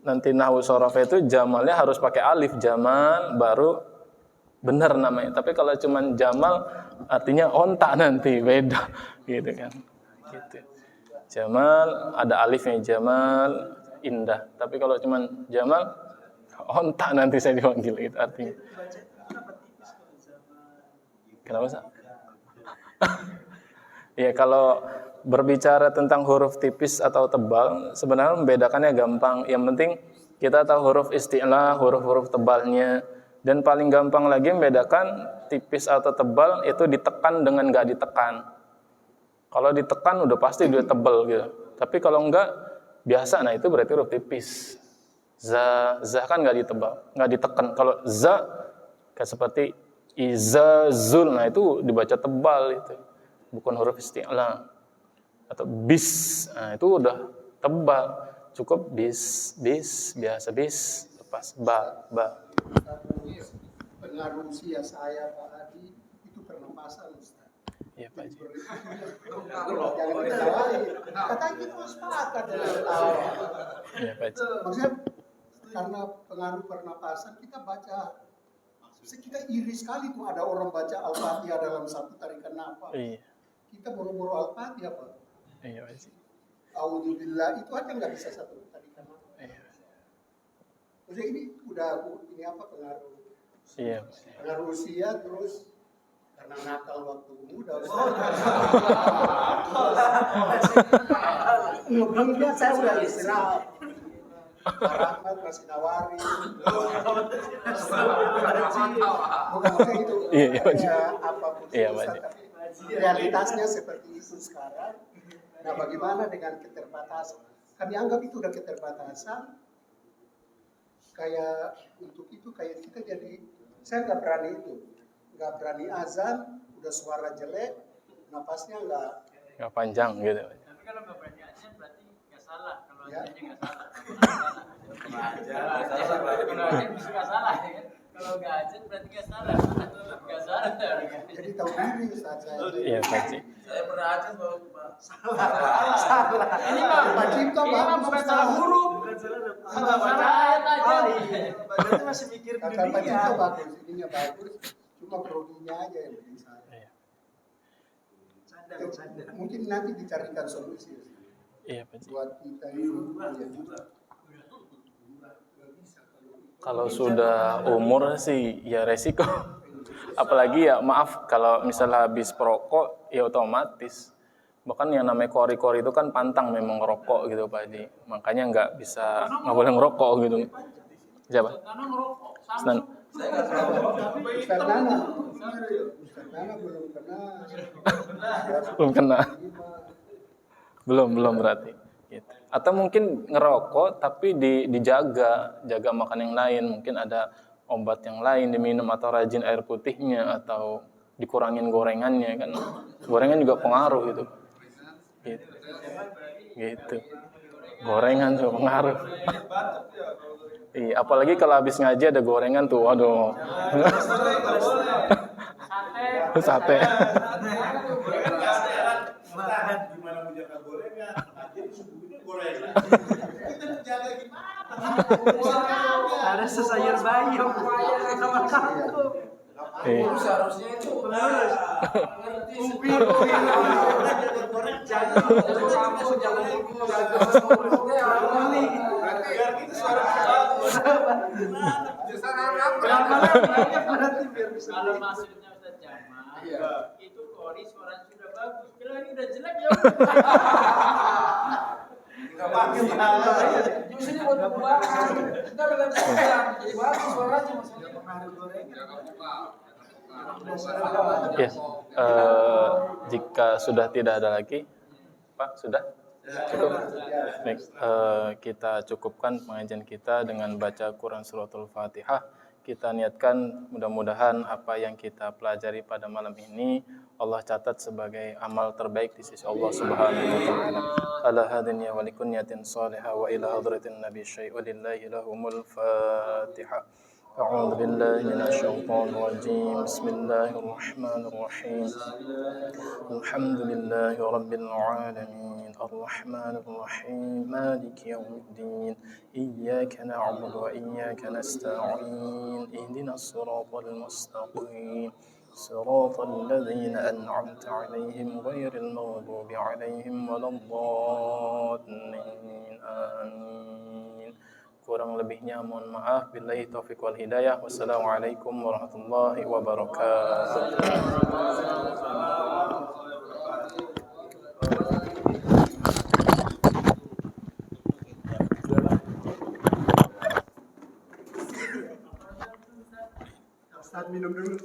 nanti nahwu shorof itu jamalnya harus pakai alif, jamal baru benar namanya. Tapi kalau cuman Jamal artinya onta nanti beda gitu kan. Gitu. Jamal ada alifnya, Jamal indah. Tapi kalau cuman Jamal onta nanti saya dipanggil itu artinya. Kenapa sih? Ya kalau berbicara tentang huruf tipis atau tebal, sebenarnya membedakannya gampang. Yang penting kita tahu huruf isti'la, huruf-huruf tebalnya. Dan paling gampang lagi membedakan tipis atau tebal itu ditekan dengan nggak ditekan. Kalau ditekan udah pasti dia tebal gitu. Tapi kalau enggak biasa, nah itu berarti huruf tipis. Za kan nggak ditekan. Kalau za kayak seperti izazul, nah itu dibaca tebal itu, bukan huruf isti'la. Atau bis, nah itu udah tebal. Cukup bis, biasa bis, lepas ba. Pengaruh usia saya Pak Adi itu pernapasan Ustaz. Iya Pak Haji. Jangan ditawarin. Katanya itu sepakat dengan tawa. Iya Pak Haji. Maksudnya karena pengaruh pernapasan kita baca, kita iri sekali tuh ada orang baca Al-Fatihah dalam satu tarikan nafas. Iya. Kita boro-boro Al-Fatihah Pak. Iya Pak Haji. A'udzubillah itu aja nggak bisa satu tarikan nafas. Iya. Maksudnya ini ini apa pengaruh? Iya. Pengaruh usia terus karena nakal waktu muda. Mungkin saya udah istirahat. Pak Rahmat masih nawari. Bukan maksudnya itu. Iya, apapun iya, susah, tapi realitasnya seperti itu sekarang. Nah, bagaimana dengan keterbatasan? Kami anggap itu udah keterbatasan. Kayak untuk itu kayak kita jadi, saya nggak berani azan, udah suara jelek, napasnya Nggak panjang gitu. Tapi kalau nggak berani azan berarti nggak salah. Kalau Ya. azannya nggak salah. Kalau azan bisa nggak salah ya kan? Kalau nggak azan berarti nggak salah. Nggak salah. jadi tahu diri saat saya. Iya Pak Haji. Saya pernah azan bahwa Ini mah Pak Cipto ini mah bagus, bukan Ustaz. salah huruf. Salah ayat aja. berarti masih mikir Kata Pak Cipto bagus, ininya bagus, cuma groginya aja yang bikin saya. Iya. Mungkin nanti dicarikan solusi Iya Pak Haji. buat kita ini. Kalau sudah umur sih ya resiko. Apalagi ya maaf kalau misalnya habis perokok ya otomatis. Bahkan yang namanya kori-kori itu kan pantang memang ngerokok gitu Pak Haji. Makanya nggak boleh ngerokok gitu. Siapa? Karena ngerokok. Senan. Ustaz Nana belum kena. Belum kena. Belum berarti. Gitu. Atau mungkin ngerokok tapi jaga makan yang lain. Mungkin ada obat yang lain diminum atau rajin air putihnya atau dikurangin gorengannya kan. Gorengan juga pengaruh gitu. Gitu. Gorengan juga pengaruh. Iya, apalagi kalau habis ngaji ada gorengan tuh, waduh. Sate. Gimana menjaga gorengan? Jadi subuhnya gorengan. Kita jaga gimana? ada sesayur bayam sama kamu. Iya. Seharusnya itu Kalau maksudnya Ustaz Jamal, itu kori suaranya sudah bagus. Kalau ini udah jelek ya. Maksudnya buat buahan. Kita udah jadi bagus suaranya maksudnya. Ya, jika sudah tidak ada lagi, Pak, sudah cukup. Baik, kita cukupkan pengajian kita dengan baca Quran Suratul Fatihah. Kita niatkan mudah-mudahan apa yang kita pelajari pada malam ini Allah catat sebagai amal terbaik di sisi Allah Subhanahu wa taala. Ala hadin ya walikunniyatin salihah wa ila hadratin nabi syai'u lillahi lahumul Fatihah. أعوذ بالله من الشيطان الرجيم بسم الله الرحمن الرحيم الحمد لله رب العالمين الرحمن الرحيم مالك يوم الدين إياك نعبد وإياك نستعين اهدنا الصراط المستقيم صراط الذين أنعمت عليهم غير المغضوب عليهم ولا الضالين آمين. Kurang lebihnya mohon maaf. Billahi taufiq wal hidayah. Wassalamualaikum warahmatullahi wabarakatuh. Ustaz minum dulu.